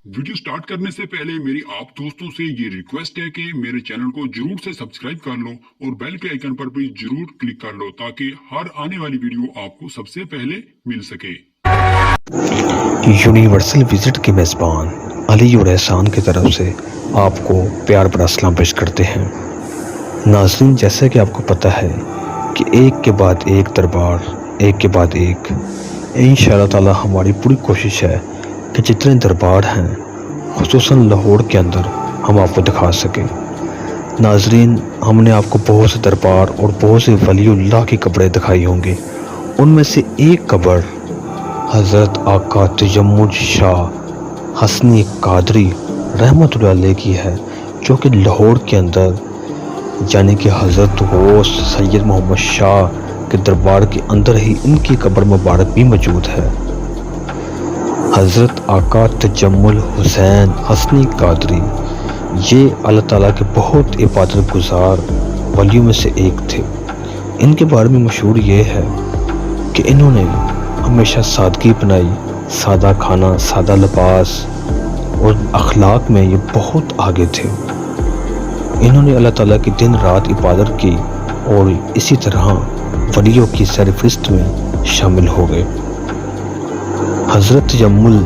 Video start करने से पहले मेरी आप दोस्तों से ये रिक्वेस्ट है कि मेरे चैनल को जरूर से सब्सक्राइब कर लो और बेल के आइकन पर भी जरूर क्लिक कर लो ताकि हर आने वाली वीडियो आपको सबसे पहले मिल सके। यूनिवर्सल विजिट के मेज़बान अली और एहसान की तरफ से आपको प्यार भरा सलाम पेश करते हैं। नाज़रीन, जैसा कि आपको पता है कि एक के बाद एक दरबार, एक के बाद एक, इंशाअल्लाह ताला हमारी पूरी कोशिश है कि जितने दरबार हैं खुसूसन लाहौर के अंदर हम आपको दिखा सकें। नाज़रीन, हमने आपको बहुत से दरबार और बहुत से वलीउल्लाह की कब्रें दिखाई होंगी। उनमें से एक कब्र हज़रत आका तजम्मुल शाह हसनी कादरी रहमतुल्लाह अलैह की है, जो कि लाहौर के अंदर यानी कि हज़रत गौस सैयद मोहम्मद शाह के दरबार के अंदर ही इनकी कब्र मुबारक भी मौजूद है। हज़रत आका तजम्मुल हुसैन हसनी कादरी ये अल्लाह ताला के बहुत इबादत गुजार वलियों में से एक थे। इनके बारे में मशहूर ये है कि इन्होंने हमेशा सादगी अपनाई, सादा खाना, सादा लिबास और अखलाक में ये बहुत आगे थे। इन्होंने अल्लाह ताला की दिन रात इबादत की और इसी तरह वलियों की सरफहरिस्त में शामिल हो गए। हज़रत तजम्मुल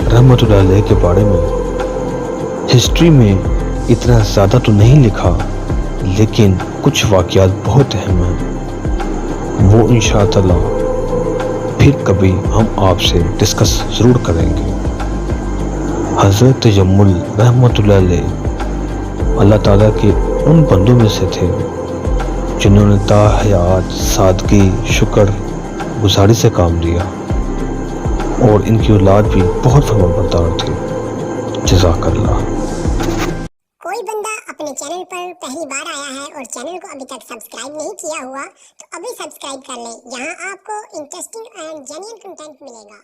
रहमतुल्लाह अलैह के बारे में हिस्ट्री में इतना ज़्यादा तो नहीं लिखा, लेकिन कुछ वाक़यात बहुत अहम हैं। वो इंशाअल्लाह फिर कभी हम आपसे डिस्कस ज़रूर करेंगे। हज़रत तजम्मुल रहमतुल्लाह अलैह अल्लाह ताला के उन बंदों में से थे जिन्होंने ताहयात सादगी, शुक्र गुजारी से काम लिया और इनकी औलाद भी बहुत फरमाबरदार थी। जज़ाकल्लाह। कोई बंदा अपने चैनल पर पहली बार आया है और चैनल को अभी तक सब्सक्राइब नहीं किया हुआ तो अभी सब्सक्राइब कर ले। यहाँ आपको इंटरेस्टिंग एंड जेन्युइन कंटेंट मिलेगा।